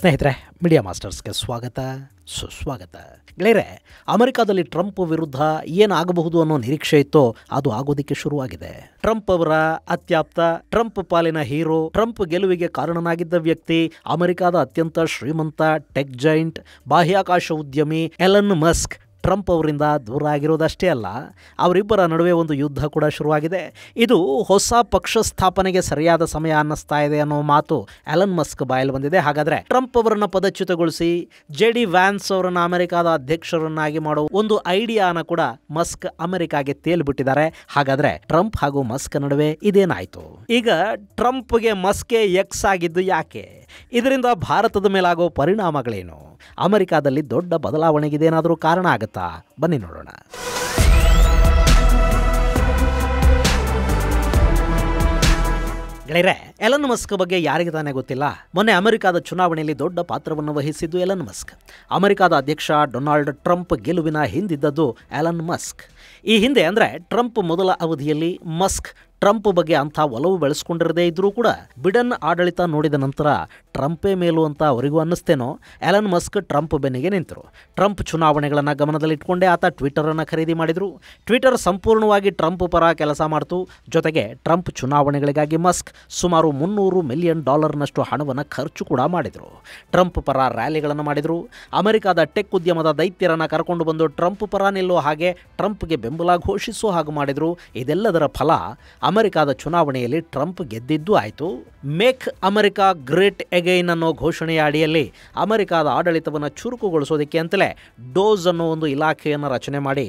ಸ್ನೇಹಿತರೆ, ಮೀಡಿಯಾ ಮಾಸ್ಟರ್ಸ್ಗೆ ಸ್ವಾಗತ ಸುಸ್ವಾಗತ. ಗೆಳೆಯರೆ, ಅಮೆರಿಕಾದಲ್ಲಿ ಟ್ರಂಪ್ ವಿರುದ್ಧ ಏನಾಗಬಹುದು ಅನ್ನೋ ನಿರೀಕ್ಷೆ ಇತ್ತೋ ಅದು ಆಗೋದಕ್ಕೆ ಶುರುವಾಗಿದೆ. ಟ್ರಂಪ್ ಅವರ ಅತ್ಯಾಪ್ತ, ಟ್ರಂಪ್ ಪಾಲಿನ ಹೀರೋ, ಟ್ರಂಪ್ ಗೆಲುವಿಗೆ ಕಾರಣನಾಗಿದ್ದ ವ್ಯಕ್ತಿ, ಅಮೆರಿಕಾದ ಅತ್ಯಂತ ಶ್ರೀಮಂತ ಟೆಕ್ ಜೈಂಟ್, ಬಾಹ್ಯಾಕಾಶ ಉದ್ಯಮಿ ಎಲನ್ ಮಸ್ಕ್ ಟ್ರಂಪ್ ಅವರಿಂದ ದೂರ ಆಗಿರೋದಷ್ಟೇ ಅಲ್ಲ, ಅವರಿಬ್ಬರ ನಡುವೆ ಒಂದು ಯುದ್ಧ ಕೂಡ ಶುರುವಾಗಿದೆ. ಇದು ಹೊಸ ಪಕ್ಷ ಸ್ಥಾಪನೆಗೆ ಸರಿಯಾದ ಸಮಯ ಅನ್ನಿಸ್ತಾ ಇದೆ ಅನ್ನೋ ಮಾತು ಎಲನ್ ಮಸ್ಕ್ ಬಾಯಲ್ಲಿ ಬಂದಿದೆ. ಹಾಗಾದರೆ ಟ್ರಂಪ್ ಅವರನ್ನು ಪದಚ್ಯುತಗೊಳಿಸಿ JD ವ್ಯಾನ್ಸ್ ಅವರನ್ನು ಅಮೆರಿಕಾದ ಅಧ್ಯಕ್ಷರನ್ನಾಗಿ ಮಾಡೋ ಒಂದು ಐಡಿಯಾನ ಕೂಡ ಮಸ್ಕ್ ಅಮೆರಿಕಾಗೆ ತೇಲ್ಬಿಟ್ಟಿದ್ದಾರೆ. ಹಾಗಾದರೆ ಟ್ರಂಪ್ ಹಾಗೂ ಮಸ್ಕ್ ನಡುವೆ ಇದೇನಾಯಿತು? ಈಗ ಟ್ರಂಪ್ಗೆ ಮಸ್ಕೆ ಎಕ್ಸ್ ಆಗಿದ್ದು ಯಾಕೆ? ಇದರಿಂದ ಭಾರತದ ಮೇಲಾಗೋ ಪರಿಣಾಮಗಳೇನು? ಅಮೆರಿಕಾದಲ್ಲಿ ದೊಡ್ಡ ಬದಲಾವಣೆಗೆ ಇದೇನಾದರೂ ಕಾರಣ ಆಗುತ್ತಾ? ಬನ್ನಿ ನೋಡೋಣ. ಗೆಳೆಯರೆ, ಎಲನ್ ಮಸ್ಕ್ ಬಗ್ಗೆ ಯಾರಿಗೆ ತಾನೇ ಗೊತ್ತಿಲ್ಲ? ಮೊನ್ನೆ ಅಮೆರಿಕಾದ ಚುನಾವಣೆಯಲ್ಲಿ ದೊಡ್ಡ ಪಾತ್ರವನ್ನು ವಹಿಸಿದ್ದು ಎಲನ್ ಮಸ್ಕ್. ಅಮೆರಿಕಾದ ಅಧ್ಯಕ್ಷ ಡೊನಾಲ್ಡ್ ಟ್ರಂಪ್ ಗೆಲುವಿನ ಹಿಂದಿದ್ದದ್ದು ಎಲನ್ ಮಸ್ಕ್. ಈ ಹಿಂದೆ ಅಂದರೆ ಟ್ರಂಪ್ ಮೊದಲ ಅವಧಿಯಲ್ಲಿ ಮಸ್ಕ್ ಟ್ರಂಪ್ ಬಗ್ಗೆ ಅಂಥ ಒಲವು ಬೆಳೆಸ್ಕೊಂಡಿರದೇ ಇದ್ರೂ ಕೂಡ ಬಿಡನ್ ಆಡಳಿತ ನೋಡಿದ ನಂತರ ಟ್ರಂಪೇ ಮೇಲು ಅಂತ ಅವರಿಗೂ ಅನ್ನಿಸ್ತೇನೋ, ಎಲನ್ ಮಸ್ಕ್ ಟ್ರಂಪ್ ಬೆನ್ನಿಗೆ ನಿಂತರು. ಟ್ರಂಪ್ ಚುನಾವಣೆಗಳನ್ನು ಗಮನದಲ್ಲಿಟ್ಕೊಂಡೇ ಆತ ಟ್ವಿಟರನ್ನು ಖರೀದಿ ಮಾಡಿದರು. ಟ್ವಿಟರ್ ಸಂಪೂರ್ಣವಾಗಿ ಟ್ರಂಪ್ ಪರ ಕೆಲಸ ಮಾಡ್ತು. ಜೊತೆಗೆ ಟ್ರಂಪ್ ಚುನಾವಣೆಗಳಿಗಾಗಿ ಮಸ್ಕ್ ಸುಮಾರು $300 ಮಿಲಿಯನ್ ಹಣವನ್ನು ಖರ್ಚು ಕೂಡ ಮಾಡಿದರು. ಟ್ರಂಪ್ ಪರ ರ್ಯಾಲಿಗಳನ್ನು ಮಾಡಿದರು. ಅಮೆರಿಕಾದ ಟೆಕ್ ಉದ್ಯಮದ ದೈತ್ಯರನ್ನು ಕರ್ಕೊಂಡು ಬಂದು ಟ್ರಂಪ್ ಪರ ನಿಲ್ಲೋ ಹಾಗೆ ಟ್ರಂಪ್ಗೆ ಬೆಂಬಲ ಘೋಷಿಸೋ ಹಾಗೆ ಮಾಡಿದರು. ಇದೆಲ್ಲದರ ಫಲ ಅಮೆರಿಕಾದ ಚುನಾವಣೆಯಲ್ಲಿ ಟ್ರಂಪ್ ಗೆದ್ದಿದ್ದು ಆಯಿತು. ಮೇಕ್ ಅಮೆರಿಕಾ ಗ್ರೇಟ್ ಅಗೈನ್ ಅನ್ನೋ ಘೋಷಣೆಯ ಅಡಿಯಲ್ಲಿ ಅಮೆರಿಕಾದ ಆಡಳಿತವನ್ನು ಚುರುಕುಗೊಳಿಸೋದಕ್ಕೆ ಅಂತಲೇ ಡೋಸ್ ಅನ್ನೋ ಒಂದು ಇಲಾಖೆಯನ್ನು ರಚನೆ ಮಾಡಿ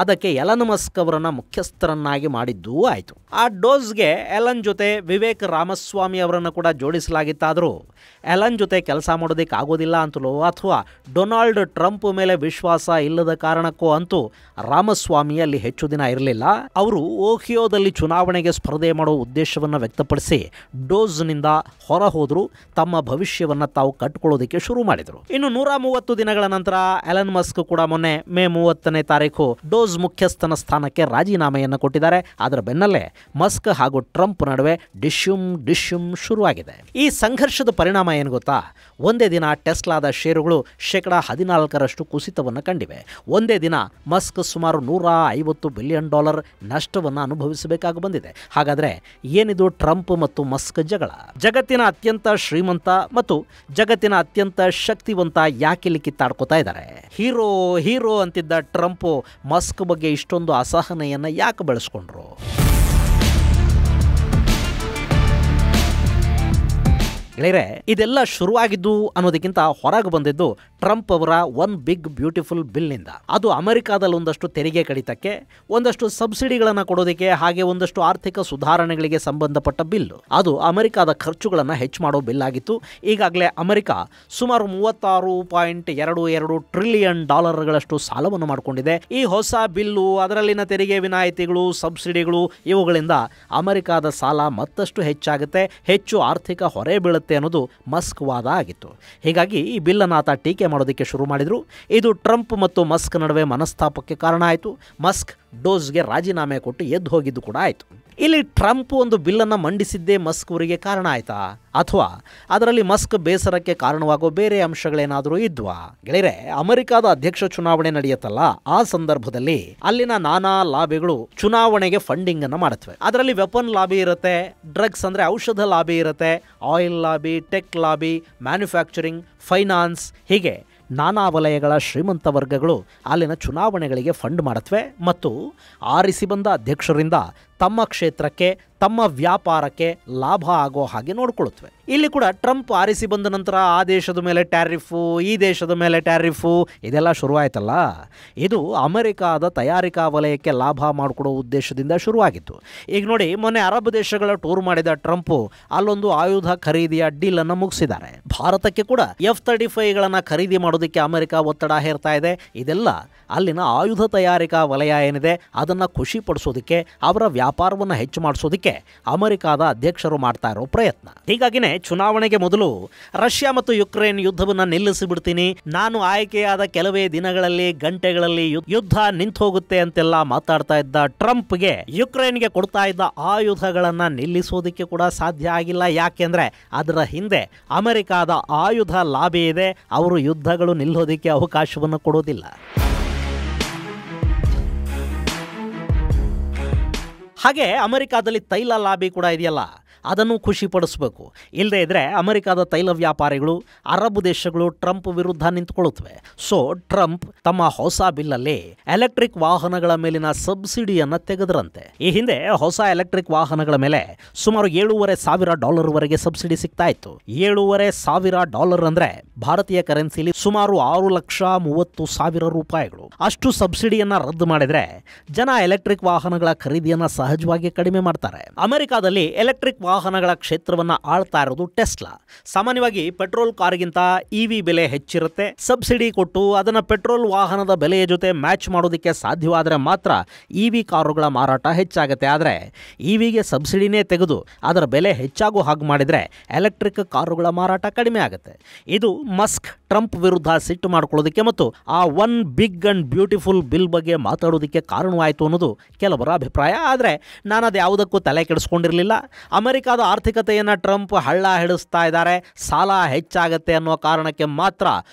ಅದಕ್ಕೆ ಎಲನ್ ಮಸ್ಕ್ ಅವರನ್ನು ಮುಖ್ಯಸ್ಥರನ್ನಾಗಿ ಮಾಡಿದ್ದೂ ಆಯಿತು. ಆ ಡೋಸ್ಗೆ ಎಲನ್ ಜೊತೆ ವಿವೇಕ್ ರಾಮಸ್ವಾಮಿ ಅವರನ್ನು ಕೂಡ ಜೋಡಿಸಲಾಗಿತ್ತಾದರೂ ಎಲನ್ ಜೊತೆ ಕೆಲಸ ಮಾಡೋದಕ್ಕೆ ಆಗೋದಿಲ್ಲ ಅಂತಲೋ ಅಥವಾ ಡೊನಾಲ್ಡ್ ಟ್ರಂಪ್ ಮೇಲೆ ವಿಶ್ವಾಸ ಇಲ್ಲದ ಕಾರಣಕ್ಕೋ ಅಂತೂ ರಾಮಸ್ವಾಮಿ ಅಲ್ಲಿ ಹೆಚ್ಚು ದಿನ ಇರಲಿಲ್ಲ. ಅವರು ಓಹಿಯೋದಲ್ಲಿ ಚುನಾವಣೆಗೆ ಸ್ಪರ್ಧೆ ಮಾಡೋ ಉದ್ದೇಶವನ್ನು ವ್ಯಕ್ತಪಡಿಸಿ ಡೋಸ್ನಿಂದ ಹೊರ ಹೋದರು. ತಮ್ಮ ಭವಿಷ್ಯವನ್ನು ತಾವು ಕಟ್ಟಿಕೊಳ್ಳೋದಕ್ಕೆ ಶುರು ಮಾಡಿದರು. ಇನ್ನು 130 ದಿನಗಳ ನಂತರ ಎಲನ್ ಮಸ್ಕ್ ಕೂಡ ಮೊನ್ನೆ ಮೇ 30ನೇ ತಾರೀಕು ಡೋಸ್ ಮುಖ್ಯಸ್ಥನ ಸ್ಥಾನಕ್ಕೆ ರಾಜೀನಾಮೆಯನ್ನು ಕೊಟ್ಟಿದ್ದಾರೆ. ಅದರ ಬೆನ್ನಲ್ಲೇ ಮಸ್ಕ್ ಹಾಗೂ ಟ್ರಂಪ್ ನಡುವೆ ಡಿಶ್ಯುಮ್ ಶುರುವಾಗಿದೆ. ಈ ಸಂಘರ್ಷದ ಪರಿಣಾಮ ಏನು ಗೊತ್ತಾ? ಒಂದೇ ದಿನ ಟೆಸ್ಲಾದ ಷೇರುಗಳು $14 ಕುಸಿತವನ್ನು ಕಂಡಿವೆ. ಒಂದೇ ದಿನ ಮಸ್ಕ್ ಸುಮಾರು $150 ಬಿಲಿಯನ್ ನಷ್ಟವನ್ನು ಅನುಭವಿಸಬೇಕಾಗಿ ಬಂದಿದೆ. ಹಾಗಾದರೆ ಏನಿದು ಟ್ರಂಪ್ ಮತ್ತು ಮಸ್ಕ್ ಜಗಳ? ಜಗತ್ತಿನ ಅತ್ಯಂತ ಶ್ರೀಮಂತ ಮತ್ತು ಜಗತ್ತಿನ ಅತ್ಯಂತ ಶಕ್ತಿವಂತ ಯಾಕಿಲ್ಲಿ ಕಿತ್ತಾಡ್ಕೋತಾ ಇದ್ದಾರೆ? ಹೀರೋ ಅಂತಿದ್ದ ಟ್ರಂಪ್ ಮಸ್ಕ್ ಬಗ್ಗೆ ಇಷ್ಟೊಂದು ಅಸಹನೆಯನ್ನು ಯಾಕೆ ಬೆಳೆಸ್ಕೊಂಡ್ರು? ಗೆಳೆಯರೆ, ಇದೆಲ್ಲ ಶುರುವಾಗಿದ್ದು ಅನ್ನೋದಕ್ಕಿಂತ ಹೊರಗೆ ಬಂದಿದ್ದು ಟ್ರಂಪ್ ಅವರ ಒನ್ ಬಿಗ್ ಬ್ಯೂಟಿಫುಲ್ ಬಿಲ್ನಿಂದ. ಅದು ಅಮೆರಿಕಾದಲ್ಲಿ ಒಂದಷ್ಟು ತೆರಿಗೆ ಕಡಿತಕ್ಕೆ, ಒಂದಷ್ಟು ಸಬ್ಸಿಡಿಗಳನ್ನು ಕೊಡೋದಕ್ಕೆ, ಹಾಗೆ ಒಂದಷ್ಟು ಆರ್ಥಿಕ ಸುಧಾರಣೆಗಳಿಗೆ ಸಂಬಂಧಪಟ್ಟ ಬಿಲ್ಲು. ಅದು ಅಮೆರಿಕಾದ ಖರ್ಚುಗಳನ್ನು ಹೆಚ್ಚು ಮಾಡೋ ಬಿಲ್ ಆಗಿತ್ತು. ಈಗಾಗಲೇ ಅಮೆರಿಕ ಸುಮಾರು $36.22 ಟ್ರಿಲಿಯನ್ ಸಾಲವನ್ನು ಮಾಡಿಕೊಂಡಿದೆ. ಈ ಹೊಸ ಬಿಲ್ಲು, ಅದರಲ್ಲಿನ ತೆರಿಗೆ ವಿನಾಯಿತಿಗಳು, ಸಬ್ಸಿಡಿಗಳು, ಇವುಗಳಿಂದ ಅಮೆರಿಕಾದ ಸಾಲ ಮತ್ತಷ್ಟು ಹೆಚ್ಚಾಗುತ್ತೆ, ಹೆಚ್ಚು ಆರ್ಥಿಕ ಹೊರೆ ಬೀಳುತ್ತೆ ಅನ್ನೋದು ಮಸ್ಕ್ ವಾದ ಆಗಿತ್ತು. ಹೀಗಾಗಿ ಈ ಬಿಲ್ಲನ್ನು ಆತ ಟೀಕೆ ಮಾಡೋದಕ್ಕೆ ಶುರು ಮಾಡಿದರು. ಇದು ಟ್ರಂಪ್ ಮತ್ತು ಮಸ್ಕ್ ನಡುವೆ ಮನಸ್ತಾಪಕ್ಕೆ ಕಾರಣ ಆಯಿತು. ಮಸ್ಕ್ ಡೋಸ್ಗೆ ರಾಜೀನಾಮೆ ಕೊಟ್ಟು ಎದ್ದು ಹೋಗಿದ್ದು ಕೂಡ ಆಯಿತು. ಇಲ್ಲಿ ಟ್ರಂಪ್ ಒಂದು ಬಿಲ್ಲನ್ನು ಮಂಡಿಸಿದ್ದೇ ಮಸ್ಕ್ ಅವರಿಗೆ ಕಾರಣ ಆಯಿತಾ? ಅಥವಾ ಅದರಲ್ಲಿ ಮಸ್ಕ್ ಬೇಸರಕ್ಕೆ ಕಾರಣವಾಗೋ ಬೇರೆ ಅಂಶಗಳೇನಾದರೂ ಇದ್ವಾ? ಗೆಳೆಯರೆ, ಅಮೆರಿಕಾದ ಅಧ್ಯಕ್ಷ ಚುನಾವಣೆ ನಡೆಯುತ್ತಲ್ಲ, ಆ ಸಂದರ್ಭದಲ್ಲಿ ಅಲ್ಲಿನ ನಾನಾ ಲಾಬಿಗಳು ಚುನಾವಣೆಗೆ ಫಂಡಿಂಗ್ ಅನ್ನು ಮಾಡುತ್ತವೆ. ಅದರಲ್ಲಿ ವೆಪನ್ ಲಾಬಿ ಇರುತ್ತೆ, ಡ್ರಗ್ಸ್ ಅಂದರೆ ಔಷಧ ಲಾಬಿ ಇರುತ್ತೆ, oil lobby, tech lobby, manufacturing, finance, ಹೀಗೆ ನಾನಾ ವಲಯಗಳ ಶ್ರೀಮಂತ ವರ್ಗಗಳು ಅಲ್ಲಿನ ಚುನಾವಣೆಗಳಿಗೆ ಫಂಡ್ ಮಾಡುತ್ತವೆ ಮತ್ತು ಆರಿಸಿ ಬಂದ ಅಧ್ಯಕ್ಷರಿಂದ ತಮ್ಮ ಕ್ಷೇತ್ರಕ್ಕೆ, ತಮ್ಮ ವ್ಯಾಪಾರಕ್ಕೆ ಲಾಭ ಆಗೋ ಹಾಗೆ ನೋಡ್ಕೊಳ್ಳುತ್ತವೆ. ಇಲ್ಲಿ ಕೂಡ ಟ್ರಂಪ್ ಆರಿಸಿ ಬಂದ ನಂತರ ಆ ದೇಶದ ಮೇಲೆ ಟ್ಯಾರಿಫು, ಈ ದೇಶದ ಮೇಲೆ ಟ್ಯಾರಿಫು, ಇದೆಲ್ಲ ಶುರುವಾಯ್ತಲ್ಲ. ಇದು ಅಮೆರಿಕಾದ ತಯಾರಿಕಾ ವಲಯಕ್ಕೆ ಲಾಭ ಮಾಡಿಕೊಡೋ ಉದ್ದೇಶದಿಂದ ಶುರುವಾಗಿತ್ತು. ಈಗ ನೋಡಿ, ಮೊನ್ನೆ ಅರಬ್ ದೇಶಗಳ ಟೂರ್ ಮಾಡಿದ ಟ್ರಂಪು ಅಲ್ಲೊಂದು ಆಯುಧ ಖರೀದಿಯ ಡೀಲನ್ನು ಮುಗಿಸಿದ್ದಾರೆ. ಭಾರತಕ್ಕೆ ಕೂಡ F-35ಗಳನ್ನು ಖರೀದಿ ಮಾಡೋದಕ್ಕೆ ಅಮೆರಿಕ ಒತ್ತಡ ಹೇರ್ತಾ ಇದೆ. ಇದೆಲ್ಲ ಅಲ್ಲಿನ ಆಯುಧ ತಯಾರಿಕಾ ವಲಯ ಏನಿದೆ ಅದನ್ನು ಖುಷಿಪಡಿಸೋದಕ್ಕೆ, ಅವರ ವ್ಯಾಪಾರವನ್ನು ಹೆಚ್ಚು ಮಾಡಿಸೋದಕ್ಕೆ ಅಮೆರಿಕಾದ ಅಧ್ಯಕ್ಷರು ಮಾಡ್ತಾ ಇರೋ ಪ್ರಯತ್ನ. ಹೀಗಾಗಿನೇ ಚುನಾವಣೆಗೆ ಮೊದಲು ರಷ್ಯಾ ಮತ್ತು ಯುಕ್ರೇನ್ ಯುದ್ಧವನ್ನು ನಿಲ್ಲಿಸಿಬಿಡ್ತೀನಿ, ನಾನು ಆಯ್ಕೆಯಾದ ಕೆಲವೇ ದಿನಗಳಲ್ಲಿ ಗಂಟೆಗಳಲ್ಲಿ ಯುದ್ಧ ನಿಂತು ಹೋಗುತ್ತೆ ಅಂತೆಲ್ಲ ಮಾತಾಡ್ತಾ ಇದ್ದ ಟ್ರಂಪ್ಗೆ ಯುಕ್ರೇನ್ಗೆ ಕೊಡ್ತಾ ಇದ್ದ ಆಯುಧಗಳನ್ನ ನಿಲ್ಲಿಸೋದಕ್ಕೆ ಕೂಡ ಸಾಧ್ಯ ಆಗಿಲ್ಲ. ಯಾಕೆಂದ್ರೆ ಅದರ ಹಿಂದೆ ಅಮೆರಿಕಾದ ಆಯುಧ ಲಾಬಿ ಇದೆ. ಅವರು ಯುದ್ಧಗಳು ನಿಲ್ಲೋದಕ್ಕೆ ಅವಕಾಶವನ್ನು ಕೊಡೋದಿಲ್ಲ. ಹಾಗೆ ಅಮೆರಿಕಾದಲ್ಲಿ ತೈಲ ಲಾಬಿ ಕೂಡ ಇದೆಯಲ್ಲ, ಅದನ್ನು ಖುಷಿಪಡಿಸಬೇಕು. ಇಲ್ಲದೇ ಇದ್ದರೆ ಅಮೆರಿಕಾದ ತೈಲ ವ್ಯಾಪಾರಿಗಳು, ಅರಬ್ ದೇಶಗಳು ಟ್ರಂಪ್ ವಿರುದ್ಧ ನಿಂತುಕೊಳ್ಳುತ್ತವೆ. ಸೊ ಟ್ರಂಪ್ ತಮ್ಮ ಹೊಸ ಬಿಲ್ಲಲ್ಲಿ ಎಲೆಕ್ಟ್ರಿಕ್ ವಾಹನಗಳ ಮೇಲಿನ ಸಬ್ಸಿಡಿಯನ್ನು ತೆಗೆದ್ರಂತೆ. ಈ ಹಿಂದೆ ಹೊಸ ಎಲೆಕ್ಟ್ರಿಕ್ ವಾಹನಗಳ ಮೇಲೆ ಸುಮಾರು $7,500 ವರೆಗೆ ಸಬ್ಸಿಡಿ ಸಿಗ್ತಾ ಇತ್ತು. $7,500 ಅಂದ್ರೆ ಭಾರತೀಯ ಕರೆನ್ಸಿಲಿ ಸುಮಾರು $6,30,000. ಅಷ್ಟು ಸಬ್ಸಿಡಿಯನ್ನ ರದ್ದು ಮಾಡಿದ್ರೆ ಜನ ಎಲೆಕ್ಟ್ರಿಕ್ ವಾಹನಗಳ ಖರೀದಿಯನ್ನ ಸಹಜವಾಗಿ ಕಡಿಮೆ ಮಾಡ್ತಾರೆ. ಅಮೆರಿಕಾದಲ್ಲಿ ಎಲೆಕ್ಟ್ರಿಕ್ ವಾಹನಗಳ ಕ್ಷೇತ್ರವನ್ನ ಆಳ್ತಾ ಇರೋದು ಟೆಸ್ಲಾ. ಸಾಮಾನ್ಯವಾಗಿ ಪೆಟ್ರೋಲ್ ಕಾರಿಗಿಂತ ಇವಿ ಬೆಲೆ ಹೆಚ್ಚಿರುತ್ತೆ. ಸಬ್ಸಿಡಿ ಕೊಟ್ಟು ಅದನ್ನ ಪೆಟ್ರೋಲ್ ವಾಹನದ ಬೆಲೆಯ ಜೊತೆ ಮ್ಯಾಚ್ ಮಾಡೋದಕ್ಕೆ ಸಾಧ್ಯವಾದರೆ ಮಾತ್ರ ಇವಿ ಕಾರುಗಳ ಮಾರಾಟ ಹೆಚ್ಚಾಗುತ್ತೆ. ಆದರೆ ಇವಿಗೆ ಸಬ್ಸಿಡಿನೇ ತೆಗೆದು ಅದರ ಬೆಲೆ ಹೆಚ್ಚಾಗೋ ಹಾಗೆ ಮಾಡಿದ್ರೆ ಎಲೆಕ್ಟ್ರಿಕ್ ಕಾರುಗಳ ಮಾರಾಟ ಕಡಿಮೆ ಆಗುತ್ತೆ. ಇದು ಮಸ್ಕ್ ಟ್ರಂಪ್ ವಿರುದ್ಧ ಸಿಟ್ಟು ಮಾಡ್ಕೊಳ್ಳೋದಕ್ಕೆ ಮತ್ತು ಆ one big and beautiful bill ಬಗ್ಗೆ ಮಾತಾಡೋದಕ್ಕೆ ಕಾರಣವಾಯಿತು ಅನ್ನೋದು ಕೆಲವರ ಅಭಿಪ್ರಾಯ. ಆದರೆ ನಾನು ಅದು ಯಾವುದಕ್ಕೂ ತಲೆ ಕೆಡಿಸ್ಕೊಂಡಿರಲಿಲ್ಲ. ಅಮೆರಿಕಾದ ಆರ್ಥಿಕತೆಯನ್ನು ಟ್ರಂಪ್ ಹಳ್ಳ ಹಿಡಿಸ್ತಾ ಇದ್ದಾರೆ, ಸಾಲ ಹೆಚ್ಚಾಗತ್ತೆ ಅನ್ನೋ ಕಾರಣಕ್ಕೆ ಮಾತ್ರ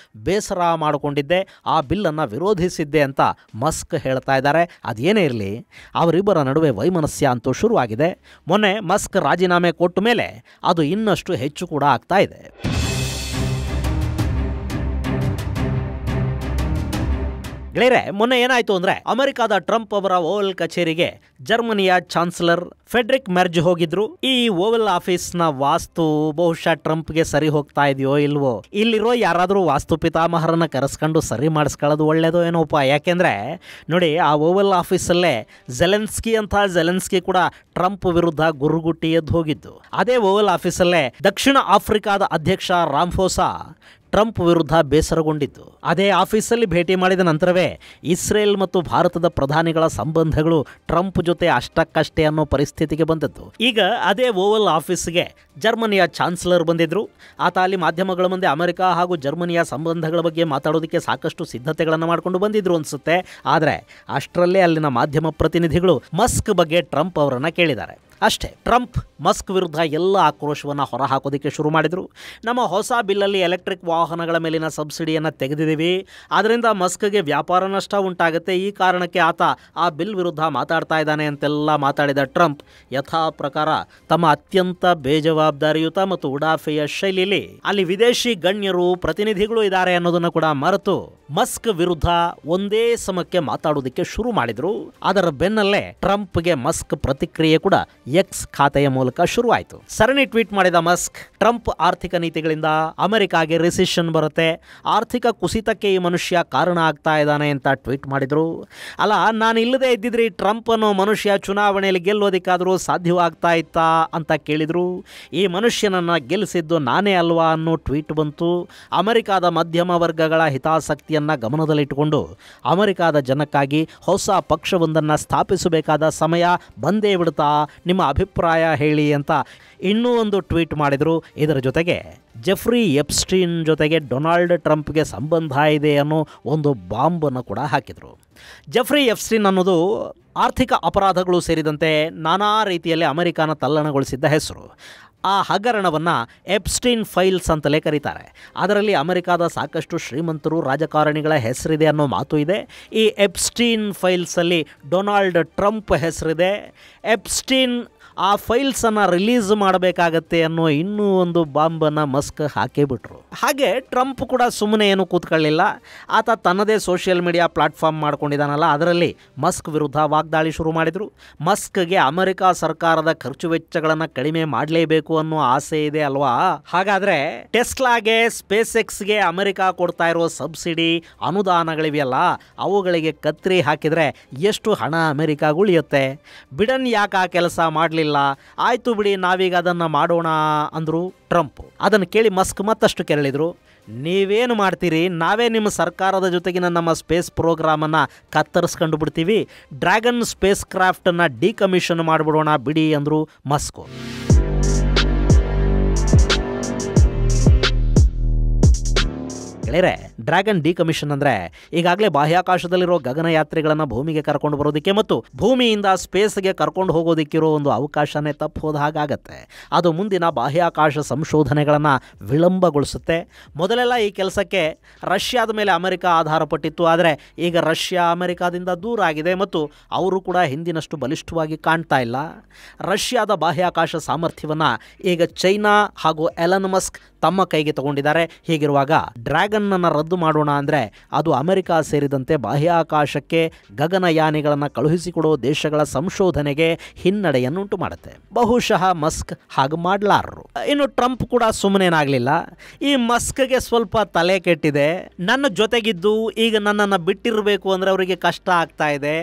ಬೇಸರ ಮಾಡಿಕೊಂಡಿದ್ದೆ, ಆ ಬಿಲ್ಲನ್ನು ವಿರೋಧಿಸಿದ್ದೆ ಅಂತ ಮಸ್ಕ್ ಹೇಳ್ತಾ ಇದ್ದಾರೆ. ಅದೇನೇ ಇರಲಿ, ಅವರಿಬ್ಬರ ನಡುವೆ ವೈಮನಸ್ಯ ಅಂತೂ ಶುರುವಾಗಿದೆ. ಮೊನ್ನೆ ಮಸ್ಕ್ ರಾಜೀನಾಮೆ ಕೊಟ್ಟ ಮೇಲೆ ಅದು ಇನ್ನಷ್ಟು ಹೆಚ್ಚು ಕೂಡ ಆಗ್ತಾ ಇದೆ. ಗೆಳೆಯರೆ, ಮೊನ್ನೆ ಏನಾಯ್ತು ಅಂದ್ರೆ ಅಮೆರಿಕಾದ ಟ್ರಂಪ್ ಅವರ ಓವಲ್ ಕಚೇರಿಗೆ ಜರ್ಮನಿಯ ಚಾನ್ಸಲರ್ ಫೆಡ್ರಿಕ್ ಮೆರ್ಜ್ ಹೋಗಿದ್ರು. ಈ ಓವಲ್ ಆಫೀಸ್ ನ ವಾಸ್ತು ಬಹುಶಃ ಟ್ರಂಪ್ಗೆ ಸರಿ ಹೋಗ್ತಾ ಇದೆಯೋ ಇಲ್ವೋ, ಇಲ್ಲಿರೋ ಯಾರಾದರೂ ವಾಸ್ತು ಪಿತಾಮಹರನ್ನ ಕರೆಸ್ಕೊಂಡು ಸರಿ ಮಾಡಿಸ್ಕೊಳ್ಳೋದು ಒಳ್ಳೇದೋ ಏನೋಪ್ಪ. ಯಾಕೆಂದ್ರೆ ನೋಡಿ, ಆ ಓವಲ್ ಆಫೀಸಲ್ಲೇ ಜೆಲೆನ್ಸ್ಕಿ ಕೂಡ ಟ್ರಂಪ್ ವಿರುದ್ಧ ಗುರುಗುಟ್ಟಿ ಎದ್ದು ಹೋಗಿದ್ದು. ಅದೇ ಓವಲ್ ಆಫೀಸಲ್ಲೇ ದಕ್ಷಿಣ ಆಫ್ರಿಕಾದ ಅಧ್ಯಕ್ಷ ರಾಮ್ಫೋಸಾ ಟ್ರಂಪ್ ವಿರುದ್ಧ ಬೇಸರಗೊಂಡಿದ್ದು. ಅದೇ ಆಫೀಸಲ್ಲಿ ಭೇಟಿ ಮಾಡಿದ ನಂತರವೇ ಇಸ್ರೇಲ್ ಮತ್ತು ಭಾರತದ ಪ್ರಧಾನಿಗಳ ಸಂಬಂಧಗಳು ಟ್ರಂಪ್ ಜೊತೆ ಅಷ್ಟಕ್ಕಷ್ಟೇ ಅನ್ನೋ ಪರಿಸ್ಥಿತಿಗೆ ಬಂದದ್ದು. ಈಗ ಅದೇ ಓವಲ್ ಆಫೀಸ್ಗೆ ಜರ್ಮನಿಯ ಚಾನ್ಸಲರ್ ಬಂದಿದ್ರು. ಆತ ಅಲ್ಲಿ ಮಾಧ್ಯಮಗಳ ಮುಂದೆ ಅಮೆರಿಕ ಹಾಗೂ ಜರ್ಮನಿಯ ಸಂಬಂಧಗಳ ಬಗ್ಗೆ ಮಾತಾಡೋದಕ್ಕೆ ಸಾಕಷ್ಟು ಸಿದ್ಧತೆಗಳನ್ನು ಮಾಡಿಕೊಂಡು ಬಂದಿದ್ರು ಅನ್ಸುತ್ತೆ. ಆದರೆ ಅಷ್ಟರಲ್ಲೇ ಅಲ್ಲಿನ ಮಾಧ್ಯಮ ಪ್ರತಿನಿಧಿಗಳು ಮಸ್ಕ್ ಬಗ್ಗೆ ಟ್ರಂಪ್ ಅವರನ್ನು ಕೇಳಿದ್ದಾರೆ. ಅಷ್ಟೇ, ಟ್ರಂಪ್ ಮಸ್ಕ್ ವಿರುದ್ಧ ಎಲ್ಲ ಆಕ್ರೋಶವನ್ನು ಹೊರಹಾಕೋದಕ್ಕೆ ಶುರು ಮಾಡಿದರು. ನಮ್ಮ ಹೊಸ ಬಿಲ್ಲಲ್ಲಿ ಎಲೆಕ್ಟ್ರಿಕ್ ವಾಹನಗಳ ಮೇಲಿನ ಸಬ್ಸಿಡಿಯನ್ನು ತೆಗೆದಿದ್ದೀವಿ, ಅದರಿಂದ ಮಸ್ಕ್ಗೆ ವ್ಯಾಪಾರ ನಷ್ಟ ಉಂಟಾಗುತ್ತೆ, ಈ ಕಾರಣಕ್ಕೆ ಆತ ಆ ಬಿಲ್ ವಿರುದ್ಧ ಮಾತಾಡ್ತಾ ಇದ್ದಾನೆ ಅಂತೆಲ್ಲ ಮಾತಾಡಿದ ಟ್ರಂಪ್ ಯಥಾ ಪ್ರಕಾರ ತಮ್ಮ ಅತ್ಯಂತ ಬೇಜವಾಬ್ದಾರಿಯುತ ಮತ್ತು ಉಡಾಫೆಯ ಶೈಲಿಯಲ್ಲಿ ಅಲ್ಲಿ ವಿದೇಶಿ ಗಣ್ಯರು ಪ್ರತಿನಿಧಿಗಳು ಇದ್ದಾರೆ ಅನ್ನೋದನ್ನು ಕೂಡ ಮರೆತು ಮಸ್ಕ್ ವಿರುದ್ಧ ಒಂದೇ ಸಮಕ್ಕೆ ಮಾತಾಡೋದಕ್ಕೆ ಶುರು ಮಾಡಿದ್ರು. ಅದರ ಬೆನ್ನಲ್ಲೇ ಟ್ರಂಪ್ಗೆ ಮಸ್ಕ್ ಪ್ರತಿಕ್ರಿಯೆ ಕೂಡ ಎಕ್ಸ್ ಖಾತೆಯ ಮೂಲಕ ಶುರುವಾಯಿತು. ಸರಣಿ ಟ್ವೀಟ್ ಮಾಡಿದ ಮಸ್ಕ್, ಟ್ರಂಪ್ ಆರ್ಥಿಕ ನೀತಿಗಳಿಂದ ಅಮೆರಿಕಾಗೆ ರಿಸೆಷನ್ ಬರುತ್ತೆ, ಆರ್ಥಿಕ ಕುಸಿತಕ್ಕೆ ಈ ಮನುಷ್ಯ ಕಾರಣ ಆಗ್ತಾ ಇದ್ದಾನೆ ಅಂತ ಟ್ವೀಟ್ ಮಾಡಿದ್ರು. ಅಲ್ಲ, ನಾನು ಇಲ್ಲದೆ ಇದ್ದಿದ್ರೆ ಟ್ರಂಪ್ ಅನ್ನೋ ಮನುಷ್ಯ ಚುನಾವಣೆಯಲ್ಲಿ ಗೆಲ್ಲೋದಕ್ಕಾದರೂ ಸಾಧ್ಯವಾಗ್ತಾ ಇತ್ತಾ ಅಂತ ಕೇಳಿದ್ರು. ಈ ಮನುಷ್ಯನನ್ನ ಗೆಲ್ಲಿಸಿದ್ದು ನಾನೇ ಅಲ್ವಾ ಅನ್ನೋ ಟ್ವೀಟ್ ಬಂತು. ಅಮೆರಿಕಾದ ಮಧ್ಯಮ ವರ್ಗಗಳ ಹಿತಾಸಕ್ತಿಯನ್ನ ಗಮನದಲ್ಲಿಟ್ಟುಕೊಂಡು ಅಮೆರಿಕಾದ ಜನಕ್ಕಾಗಿ ಹೊಸ ಪಕ್ಷವೊಂದನ್ನು ಸ್ಥಾಪಿಸಬೇಕಾದ ಸಮಯ ಬಂದೇ ಬಿಡ್ತಾ, ನಿಮ್ಮ ಅಭಿಪ್ರಾಯ ಹೇಳಿ ಅಂತ ಇನ್ನೂ ಒಂದು ಟ್ವೀಟ್ ಮಾಡಿದರು. ಇದರ ಜೊತೆಗೆ ಜೆಫ್ರಿ ಎಪ್ಸ್ಟೀನ್ ಜೊತೆಗೆ ಡೊನಾಲ್ಡ್ ಟ್ರಂಪ್ಗೆ ಸಂಬಂಧ ಇದೆ ಅನ್ನೋ ಒಂದು ಬಾಂಬನ್ನು ಕೂಡ ಹಾಕಿದರು. ಜೆಫ್ರಿ ಎಪ್ಸ್ಟೀನ್ ಅನ್ನೋದು ಆರ್ಥಿಕ ಅಪರಾಧಗಳು ಸೇರಿದಂತೆ ನಾನಾ ರೀತಿಯಲ್ಲಿ ಅಮೆರಿಕಾನ ತಲ್ಲಣಗೊಳಿಸಿದ್ದ ಹೆಸರು. ಆ ಹಗರಣವನ್ನು ಎಪ್ಸ್ಟೀನ್ ಫೈಲ್ಸ್ ಅಂತಲೇ ಕರೀತಾರೆ. ಅದರಲ್ಲಿ ಅಮೆರಿಕಾದ ಸಾಕಷ್ಟು ಶ್ರೀಮಂತರು, ರಾಜಕಾರಣಿಗಳ ಹೆಸರಿದೆ ಅನ್ನೋ ಮಾತು ಇದೆ. ಈ ಎಪ್ಸ್ಟೀನ್ ಫೈಲ್ಸಲ್ಲಿ ಡೊನಾಲ್ಡ್ ಟ್ರಂಪ್ ಹೆಸರಿದೆ. ಎಪ್ಸ್ಟೀನ್ ಆ ಫೈಲ್ಸನ್ನು ರಿಲೀಸ್ ಮಾಡಬೇಕಾಗತ್ತೆ ಅನ್ನೋ ಇನ್ನೂ ಒಂದು ಬಾಂಬನ್ನು ಮಸ್ಕ್ ಹಾಕಿಬಿಟ್ರು. ಹಾಗೆ ಟ್ರಂಪ್ ಕೂಡ ಸುಮ್ಮನೆ ಏನು ಕೂತ್ಕೊಳ್ಳಿಲ್ಲ. ಆತ ತನ್ನದೇ ಸೋಷಿಯಲ್ ಮೀಡಿಯಾ ಪ್ಲಾಟ್ಫಾರ್ಮ್ ಮಾಡ್ಕೊಂಡಿದ್ದಾನಲ್ಲ, ಅದರಲ್ಲಿ ಮಸ್ಕ್ ವಿರುದ್ಧ ವಾಗ್ದಾಳಿ ಶುರು ಮಾಡಿದರು. ಮಸ್ಕ್ಗೆ ಅಮೆರಿಕ ಸರ್ಕಾರದ ಖರ್ಚು ವೆಚ್ಚಗಳನ್ನು ಕಡಿಮೆ ಮಾಡಲೇಬೇಕು ಅನ್ನೋ ಆಸೆ ಇದೆ ಅಲ್ವಾ? ಹಾಗಾದರೆ ಟೆಸ್ಲಾಗೆ, ಸ್ಪೇಸ್ ಎಕ್ಸ್ಗೆ ಅಮೆರಿಕ ಕೊಡ್ತಾ ಇರೋ ಸಬ್ಸಿಡಿ, ಅನುದಾನಗಳಿವೆಯಲ್ಲ, ಅವುಗಳಿಗೆ ಕತ್ರಿ ಹಾಕಿದರೆ ಎಷ್ಟು ಹಣ ಅಮೆರಿಕಾಗ ಉಳಿಯುತ್ತೆ? ಬಿಡನ್ ಯಾಕೆ ಆ ಕೆಲಸ ಮಾಡಲಿಲ್ಲ ಆಗಲಿಲ್ಲ, ಆಯಿತು ಬಿಡಿ ನಾವೀಗ ಅದನ್ನು ಮಾಡೋಣ ಅಂದರು ಟ್ರಂಪ್. ಅದನ್ನು ಕೇಳಿ ಮಸ್ಕ್ ಮತ್ತಷ್ಟು ಕೆರಳಿದರು. ನೀವೇನು ಮಾಡ್ತೀರಿ, ನಾವೇ ನಿಮ್ಮ ಸರ್ಕಾರದ ಜೊತೆಗಿನ ನಮ್ಮ ಸ್ಪೇಸ್ ಪ್ರೋಗ್ರಾಮನ್ನು ಕತ್ತರಿಸ್ಕೊಂಡು ಬಿಡ್ತೀವಿ, ಡ್ರ್ಯಾಗನ್ ಸ್ಪೇಸ್ ಕ್ರಾಫ್ಟನ್ನು ಡಿಕಮಿಷನ್ ಮಾಡಿಬಿಡೋಣ ಬಿಡಿ ಅಂದರು ಮಸ್ಕು. ಡ್ರ್ಯಾಗನ್ ಡಿಕಮಿಷನ್ ಅಂದರೆ ಈಗಾಗಲೇ ಬಾಹ್ಯಾಕಾಶದಲ್ಲಿರೋ ಗಗನಯಾತ್ರಿಗಳನ್ನು ಭೂಮಿಗೆ ಕರ್ಕೊಂಡು ಬರೋದಕ್ಕೆ ಮತ್ತು ಭೂಮಿಯಿಂದ ಸ್ಪೇಸ್ಗೆ ಕರ್ಕೊಂಡು ಹೋಗೋದಕ್ಕಿರೋ ಒಂದು ಅವಕಾಶನೇ ತಪ್ಪು ಹೋದ ಹಾಗಾಗತ್ತೆ. ಅದು ಮುಂದಿನ ಬಾಹ್ಯಾಕಾಶ ಸಂಶೋಧನೆಗಳನ್ನು ವಿಳಂಬಗೊಳಿಸುತ್ತೆ. ಮೊದಲೆಲ್ಲ ಈ ಕೆಲಸಕ್ಕೆ ರಷ್ಯಾದ ಮೇಲೆ ಅಮೆರಿಕ ಆಧಾರಪಟ್ಟಿತ್ತು. ಆದರೆ ಈಗ ರಷ್ಯಾ ಅಮೆರಿಕಾದಿಂದ ದೂರ ಆಗಿದೆ ಮತ್ತು ಅವರು ಕೂಡ ಹಿಂದಿನಷ್ಟು ಬಲಿಷ್ಠವಾಗಿ ಕಾಣ್ತಾ ಇಲ್ಲ. ರಷ್ಯಾದ ಬಾಹ್ಯಾಕಾಶ ಸಾಮರ್ಥ್ಯವನ್ನು ಈಗ ಚೈನಾ ಹಾಗೂ ಎಲನ್ ಮಸ್ಕ್ ತಮ್ಮ ಕೈಗೆ ತಗೊಂಡಿದ್ದಾರೆ. ಹೀಗಿರುವಾಗ ಡ್ರ್ಯಾಗನ್ನನ್ನು ರದ್ದು ಮಾಡೋಣ ಅಂದರೆ ಅದು ಅಮೆರಿಕ ಸೇರಿದಂತೆ ಬಾಹ್ಯಾಕಾಶಕ್ಕೆ ಗಗನಯಾನಿಗಳನ್ನು ಕಳುಹಿಸಿಕೊಡೋ ದೇಶಗಳ ಸಂಶೋಧನೆಗೆ ಹಿನ್ನಡೆಯನ್ನುಂಟು ಮಾಡುತ್ತೆ. ಬಹುಶಃ ಮಸ್ಕ್ ಹಾಗೆ ಮಾಡಲಾರರು. ಇನ್ನು ಟ್ರಂಪ್ ಕೂಡ ಸುಮ್ಮನೇನಾಗಲಿಲ್ಲ. ಈ ಮಸ್ಕ್ಗೆ ಸ್ವಲ್ಪ ತಲೆ ಕೆಟ್ಟಿದೆ. ನನ್ನ ಜೊತೆಗಿದ್ದು ಈಗ ನನ್ನನ್ನು ಬಿಟ್ಟಿರಬೇಕು ಅಂದರೆ ಅವರಿಗೆ ಕಷ್ಟ ಆಗ್ತಾ ಇದೆ.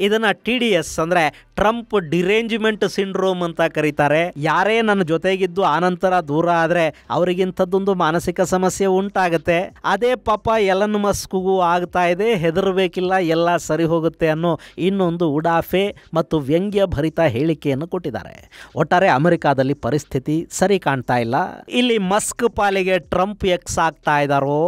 ಇದನ್ನು TDS ಅಂದರೆ ಟ್ರಂಪ್ ಡಿರೇಂಜ್ಮೆಂಟ್ ಸಿಂಡ್ರೋಮ್ ಅಂತ ಕರೀತಾರೆ. ಯಾರೇ ನನ್ನ ಜೊತೆಗಿದ್ದು ಆನಂತರ ದೂರ ಆದರೆ ಅವರಿಗಿಂಥದ್ದೊಂದು ಮಾನಸಿಕ ಸಮಸ್ಯೆ ಉಂಟಾಗುತ್ತೆ. ಅದೇ ಪಾಪ ಎಲನ್ ಮಸ್ಕ್ಗೂ ಆಗ್ತಾ ಇದೆ. ಹೆದರಬೇಕಿಲ್ಲ, ಎಲ್ಲ ಸರಿ ಹೋಗುತ್ತೆ ಅನ್ನೋ ಇನ್ನೊಂದು ಉಡಾಫೆ ಮತ್ತು ವ್ಯಂಗ್ಯ ಭರಿತ ಹೇಳಿಕೆಯನ್ನು ಕೊಟ್ಟಿದ್ದಾರೆ. ಒಟ್ಟಾರೆ ಅಮೆರಿಕಾದಲ್ಲಿ ಪರಿಸ್ಥಿತಿ ಸರಿ ಕಾಣ್ತಾ ಇಲ್ಲ. ಇಲ್ಲಿ ಮಸ್ಕ್ ಪಾಲಿಗೆ ಟ್ರಂಪ್ ಎಕ್ಸ್ ಆಗ್ತಾ ಇದ್ದಾರೋ,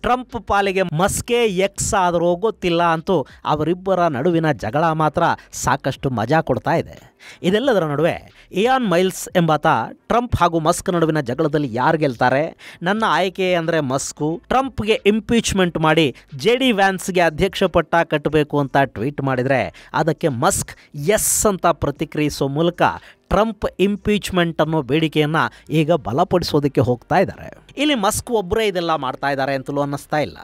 ಟ್ರಂಪ್ ಪಾಲಿಗೆ ಮಸ್ಕೇ ಎಕ್ಸ್ ಆದರೋ ಗೊತ್ತಿಲ್ಲ. ಅಂತೂ ಅವರಿಬ್ಬರ ನಡುವಿನ ಜಗಳ ಮಾತ್ರ ಸಾಕಷ್ಟು ಮಜಾ ಕೊಡ್ತಾ ಇದೆ. ಇದೆಲ್ಲದರ ನಡುವೆ ಇಯಾನ್ ಮೈಲ್ಸ್ ಎಂಬಾತ ಟ್ರಂಪ್ ಹಾಗೂ ಮಸ್ಕ್ ನಡುವಿನ ಜಗಳದಲ್ಲಿ ಯಾರು ಗೆಲ್ತಾರೆ, ನನ್ನ ಆಯ್ಕೆ ಅಂದರೆ ಮಸ್ಕು, ಟ್ರಂಪ್ಗೆ ಇಂಪೀಚ್ಮೆಂಟ್ ಮಾಡಿ JD ವ್ಯಾನ್ಸ್ಗೆ ಅಧ್ಯಕ್ಷ ಪಟ್ಟ ಕಟ್ಟಬೇಕು ಅಂತ ಟ್ವೀಟ್ ಮಾಡಿದರೆ ಅದಕ್ಕೆ ಮಸ್ಕ್ ಎಸ್ ಅಂತ ಪ್ರತಿಕ್ರಿಯಿಸೋ ಮೂಲಕ ಟ್ರಂಪ್ ಇಂಪೀಚ್ಮೆಂಟ್ ಅನ್ನೋ ಬೇಡಿಕೆಯನ್ನು ಈಗ ಬಲಪಡಿಸೋದಕ್ಕೆ ಹೋಗ್ತಾ ಇದ್ದಾರೆ. ಇಲ್ಲಿ ಮಸ್ಕ್ ಒಬ್ಬರೇ ಇದೆಲ್ಲ ಮಾಡ್ತಾ ಇದ್ದಾರೆ ಅಂತಲೂ ಅನ್ನಿಸ್ತಾ ಇಲ್ಲ.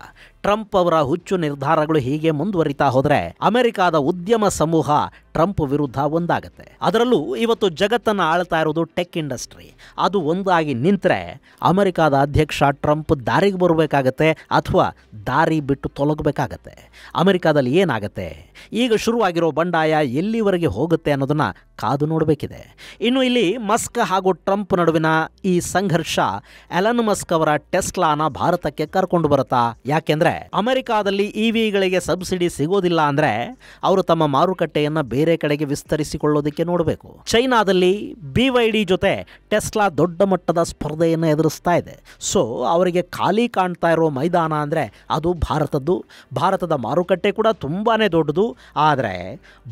ಟ್ರಂಪ್ ಅವರ ಹುಚ್ಚು ನಿರ್ಧಾರಗಳು ಹೀಗೆ ಮುಂದುವರಿತಾ ಹೋದರೆ ಅಮೆರಿಕಾದ ಉದ್ಯಮ ಸಮೂಹ ಟ್ರಂಪ್ ವಿರುದ್ಧ ಒಂದಾಗುತ್ತೆ. ಅದರಲ್ಲೂ ಇವತ್ತು ಜಗತ್ತನ್ನು ಆಳ್ತಾ ಇರೋದು ಟೆಕ್ ಇಂಡಸ್ಟ್ರಿ. ಅದು ಒಂದಾಗಿ ನಿಂತರೆ ಅಮೆರಿಕಾದ ಅಧ್ಯಕ್ಷ ಟ್ರಂಪ್ ದಾರಿಗೆ ಬರಬೇಕಾಗತ್ತೆ ಅಥವಾ ದಾರಿ ಬಿಟ್ಟು ತೊಲಗಬೇಕಾಗತ್ತೆ. ಅಮೆರಿಕಾದಲ್ಲಿ ಏನಾಗುತ್ತೆ, ಈಗ ಶುರುವಾಗಿರೋ ಬಂಡಾಯ ಎಲ್ಲಿವರೆಗೆ ಹೋಗುತ್ತೆ ಅನ್ನೋದನ್ನು ಕಾದು ನೋಡಬೇಕಿದೆ. ಇನ್ನು ಇಲ್ಲಿ ಮಸ್ಕ್ ಹಾಗೂ ಟ್ರಂಪ್ ನಡುವಿನ ಈ ಸಂಘರ್ಷ ಎಲನ್ ಮಸ್ಕ್ ಅವರ ಟೆಸ್ಲಾನ ಭಾರತಕ್ಕೆ ಕರ್ಕೊಂಡು ಬರುತ್ತಾ? ಯಾಕೆಂದ್ರೆ ಅಮೆರಿಕಾದಲ್ಲಿ EVಗಳಿಗೆ ಸಬ್ಸಿಡಿ ಸಿಗೋದಿಲ್ಲ ಅಂದ್ರೆ ಅವರು ತಮ್ಮ ಮಾರುಕಟ್ಟೆಯನ್ನು ಬೇರೆ ಕಡೆಗೆ ವಿಸ್ತರಿಸಿಕೊಳ್ಳೋದಕ್ಕೆ ನೋಡಬೇಕು. ಚೈನಾದಲ್ಲಿ BYD ಜೊತೆ ಟೆಸ್ಲಾ ದೊಡ್ಡ ಮಟ್ಟದ ಸ್ಪರ್ಧೆಯನ್ನು ಎದುರಿಸ್ತಾ ಇದೆ. ಸೊ ಅವರಿಗೆ ಖಾಲಿ ಕಾಣ್ತಾ ಇರೋ ಮೈದಾನ ಅಂದರೆ ಅದು ಭಾರತದ್ದು. ಭಾರತದ ಮಾರುಕಟ್ಟೆ ಕೂಡ ತುಂಬಾ ದೊಡ್ಡದು. ಆದರೆ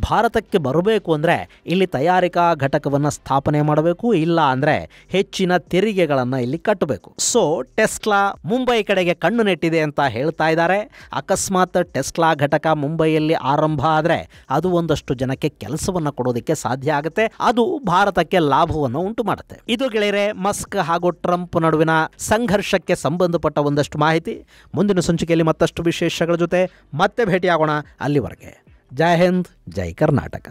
ಭಾರತಕ್ಕೆ ಬರಬೇಕು ಅಂದರೆ ಇಲ್ಲಿ ತಯಾರಿಕಾ ಘಟಕವನ್ನು ಸ್ಥಾಪನೆ ಮಾಡಬೇಕು, ಇಲ್ಲ ಅಂದರೆ ಹೆಚ್ಚಿನ ತೆರಿಗೆಗಳನ್ನು ಇಲ್ಲಿ ಕಟ್ಟಬೇಕು. ಸೊ ಟೆಸ್ಲಾ ಮುಂಬೈ ಕಡೆಗೆ ಕಣ್ಣು ನೆಟ್ಟಿದೆ ಅಂತ ಹೇಳ್ತಾ ಇದ್ದಾರೆ. ಅಕಸ್ಮಾತ್ ಟೆಸ್ಲಾ ಘಟಕ ಮುಂಬೈಯಲ್ಲಿ ಆರಂಭ ಆದರೆ ಅದು ಒಂದಷ್ಟು ಜನಕ್ಕೆ ಕೆಲಸವನ್ನು ಕೊಡೋದಕ್ಕೆ ಸಾಧ್ಯ ಆಗುತ್ತೆ. ಅದು ಭಾರತಕ್ಕೆ ಲಾಭವನ್ನು ಉಂಟು ಮಾಡುತ್ತೆ. ಇದು ಗೆಳೆಯರೆ ಮಸ್ಕ್ ಹಾಗೂ ಟ್ರಂಪ್ ನಡುವಿನ ಸಂಘರ್ಷಕ್ಕೆ ಸಂಬಂಧಪಟ್ಟ ಒಂದಷ್ಟು ಮಾಹಿತಿ. ಮುಂದಿನ ಸಂಚಿಕೆಯಲ್ಲಿ ಮತ್ತಷ್ಟು ವಿಶೇಷಗಳ ಜೊತೆ ಮತ್ತೆ ಭೇಟಿಯಾಗೋಣ. ಅಲ್ಲಿವರೆಗೆ ಜೈ ಹಿಂದ್, ಜೈ ಕರ್ನಾಟಕ.